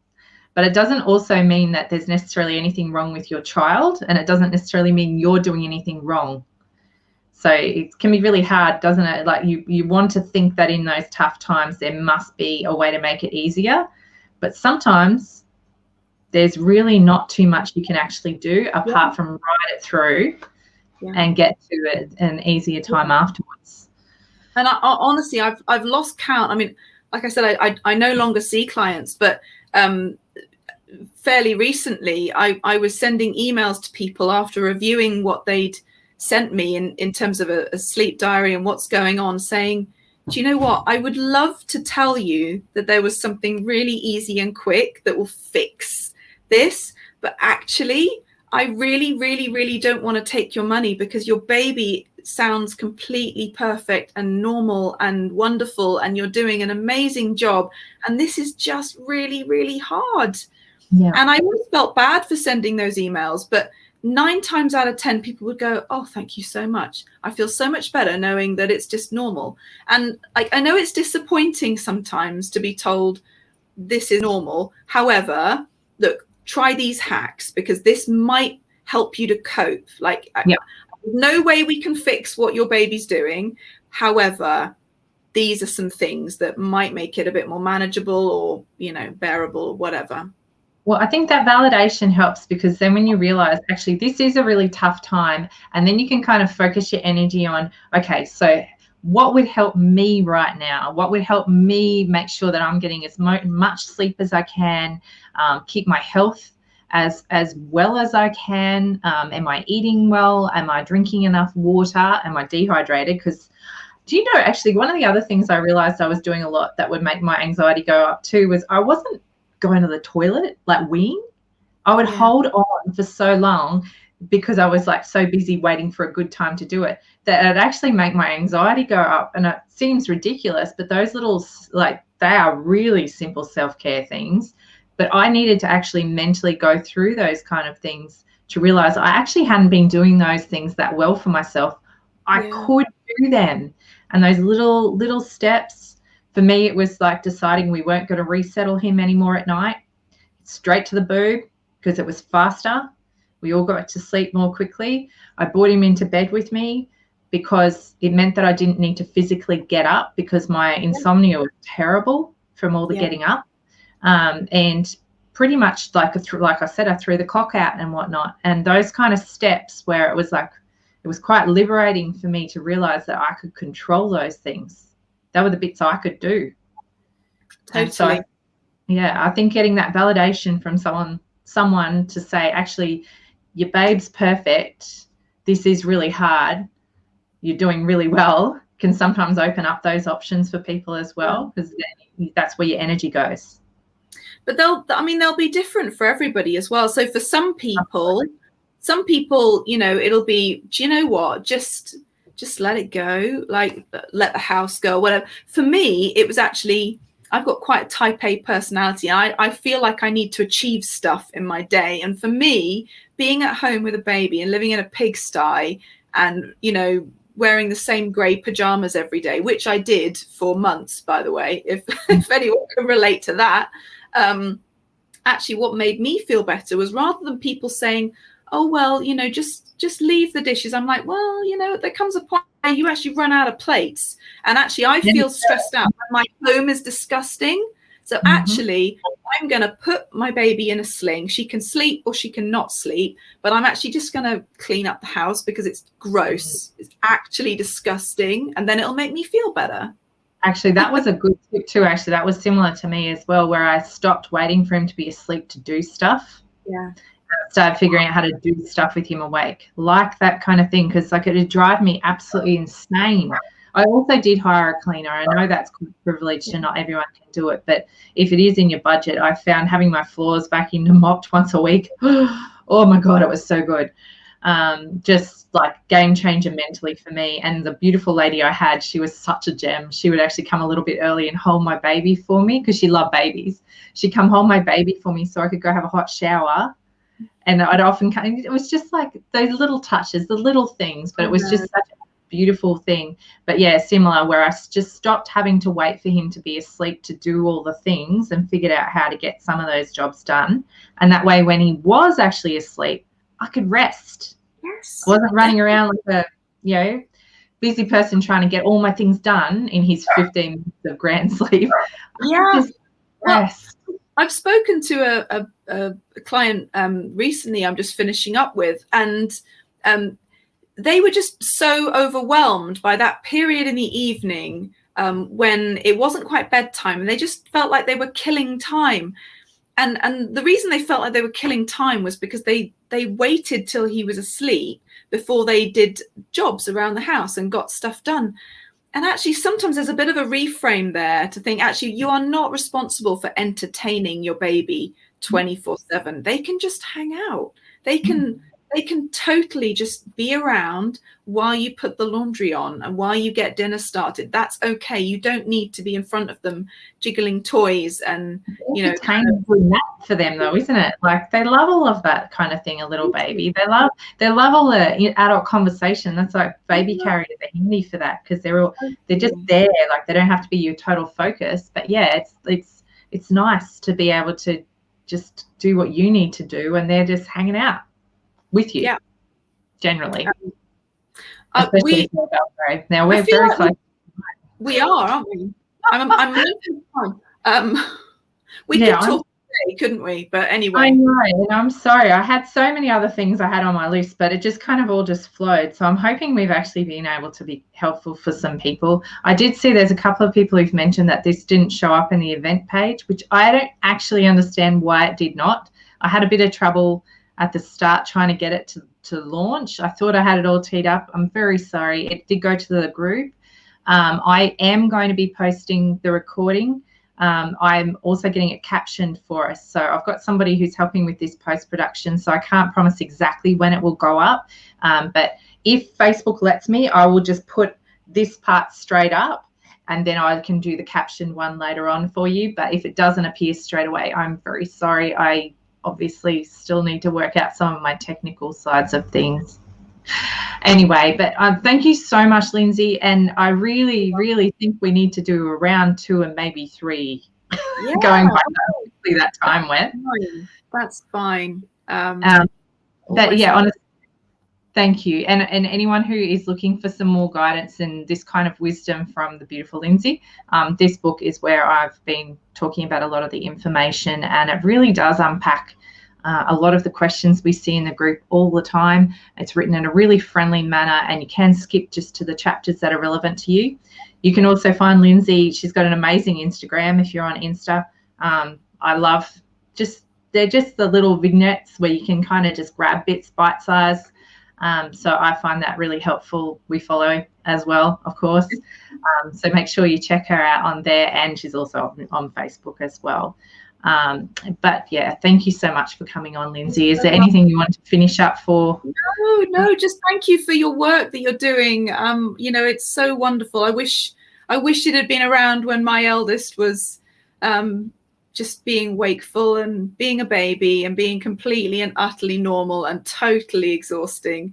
But it doesn't also mean that there's necessarily anything wrong with your child, and it doesn't necessarily mean you're doing anything wrong. So it can be really hard, doesn't it? Like, you want to think that in those tough times there must be a way to make it easier, but sometimes there's really not too much you can actually do apart from ride it through and get to an easier time afterwards. And I honestly, I've lost count. I mean, like I said, I no longer see clients, but fairly recently I was sending emails to people after reviewing what they'd sent me in terms of a sleep diary and what's going on, saying, do you know what, I would love to tell you that there was something really easy and quick that will fix this, but actually I really, really, really don't want to take your money, because your baby sounds completely perfect and normal and wonderful, and you're doing an amazing job, and this is just really, really hard. And I always felt bad for sending those emails, but 9 times out of 10 people would go, oh, thank you so much. I feel so much better knowing that it's just normal. And like, I know it's disappointing sometimes to be told this is normal. However, look, try these hacks because this might help you to cope. Like, yeah. No way we can fix what your baby's doing. However, these are some things that might make it a bit more manageable or, you know, bearable or whatever. Well, I think that validation helps because then when you realize actually this is a really tough time, and then you can kind of focus your energy on, okay, so what would help me right now? What would help me make sure that I'm getting as much sleep as I can, keep my health as well as I can? Am I eating well? Am I drinking enough water? Am I dehydrated? Because do you know, actually, one of the other things I realized I was doing a lot that would make my anxiety go up too was I wasn't going to the toilet, like weeing. I would hold on for so long because I was like so busy waiting for a good time to do it that it actually make my anxiety go up. And it seems ridiculous, but those little, like, they are really simple self-care things. But I needed to actually mentally go through those kind of things to realize I actually hadn't been doing those things that well for myself. I could do them. And those little steps, for me, it was like deciding we weren't going to resettle him anymore at night, straight to the boob because it was faster. We all got to sleep more quickly. I brought him into bed with me because it meant that I didn't need to physically get up because my insomnia was terrible from all the getting up. And pretty much like I said, I threw the cock out and whatnot. And those kind of steps where it was like, it was quite liberating for me to realize that I could control those things. That were the bits I could do. Totally. So I think getting that validation from someone to say, actually, your babe's perfect. This is really hard. You're doing really well, can sometimes open up those options for people as well, because that's where your energy goes. But they'll be different for everybody as well. So for some people, you know, it'll be, do you know what? Just let it go, like let the house go, whatever. For me, it was actually, I've got quite a type A personality. I feel like I need to achieve stuff in my day. And for me, being at home with a baby and living in a pigsty and, you know, wearing the same grey pajamas every day, which I did for months, by the way, if anyone can relate to that. Actually, what made me feel better was rather than people saying, oh, well, you know, just leave the dishes. I'm like, well, you know, there comes a point where you actually run out of plates. And actually, I feel stressed out. My home is disgusting. So actually, I'm going to put my baby in a sling. She can sleep or she can not sleep. But I'm actually just going to clean up the house because it's gross. It's actually disgusting. And then it'll make me feel better. Actually, that was a good tip too. Actually, that was similar to me as well, where I stopped waiting for him to be asleep to do stuff. Yeah. Started figuring out how to do stuff with him awake, like that kind of thing, because like it would drive me absolutely insane. I also did hire a cleaner. I know that's quite privileged and not everyone can do it, but if it is in your budget, I found having my floors vacuumed and mopped once a week, oh my God, it was so good. Just like game changer mentally for me. And the beautiful lady I had, she was such a gem. She would actually come a little bit early and hold my baby for me because she loved babies. She'd come hold my baby for me so I could go have a hot shower. And I'd often come, it was just like those little touches, the little things, but it was just such a beautiful thing. But yeah, similar, where I just stopped having to wait for him to be asleep to do all the things and figured out how to get some of those jobs done. And that way, when he was actually asleep, I could rest. Yes. I wasn't running around like a, you know, busy person trying to get all my things done in his 15 minutes of grand sleep. Yeah. Rest. Well, I've spoken to a client recently I'm just finishing up with, and they were just so overwhelmed by that period in the evening when it wasn't quite bedtime, and they just felt like they were killing time. And the reason they felt like they were killing time was because they waited till he was asleep before they did jobs around the house and got stuff done. And actually, sometimes there's a bit of a reframe there to think, actually, you are not responsible for entertaining your baby 24/7. They can just hang out. They can they can totally just be around while you put the laundry on and while you get dinner started. That's okay. You don't need to be in front of them jiggling toys and, you know, kind of that for them though, isn't it? Like they love all of that kind of thing, a little baby. They love all the adult conversation. That's like baby carriers are handy for that, because they're just there. Like they don't have to be your total focus. But yeah, it's nice to be able to just do what you need to do, and they're just hanging out with you. Generally. Especially for Belgrade. Now we're very close. We are, aren't we? We could talk today, couldn't we? But anyway. I know, and I'm sorry. I had so many other things I had on my list, but it just kind of all just flowed. So I'm hoping we've actually been able to be helpful for some people. I did see there's a couple of people who've mentioned that this didn't show up in the event page, which I don't actually understand why it did not. I had a bit of trouble at the start trying to get it to launch. I thought I had it all teed up. I'm very sorry. It did go to the group. I am going to be posting the recording. I'm also getting it captioned for us. So I've got somebody who's helping with this post-production, so I can't promise exactly when it will go up. But if Facebook lets me, I will just put this part straight up, and then I can do the captioned one later on for you. But if it doesn't appear straight away, I'm very sorry. I obviously still need to work out some of my technical sides of things. Anyway, but thank you so much, Lyndsey. And I really, really think we need to do a round 2 and maybe 3 going by how quickly that time went. That's fine. But yeah, honestly, thank you. And anyone who is looking for some more guidance and this kind of wisdom from the beautiful Lyndsey, this book is where I've been talking about a lot of the information, and it really does unpack a lot of the questions we see in the group all the time. It's written in a really friendly manner, and you can skip just to the chapters that are relevant to you. You can also find Lyndsey. She's got an amazing Instagram if you're on Insta. I love they're just the little vignettes where you can kind of just grab bits bite size. So I find that really helpful. We follow as well, of course. So make sure you check her out on there, and she's also on Facebook as well. But yeah, thank you so much for coming on, Lyndsey. Is there anything you want to finish up for? No, just thank you for your work that you're doing. You know, it's so wonderful. I wish it had been around when my eldest was just being wakeful and being a baby and being completely and utterly normal and totally exhausting.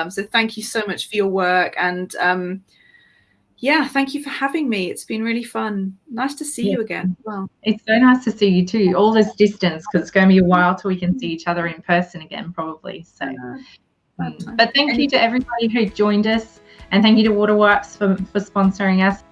So thank you so much for your work, and yeah, thank you for having me. It's been really fun. Nice to see you again. Well, it's so nice to see you too, all this distance, because it's going to be a while till we can see each other in person again, probably. So, but thank you to everybody who joined us, and thank you to Waterworks for sponsoring us.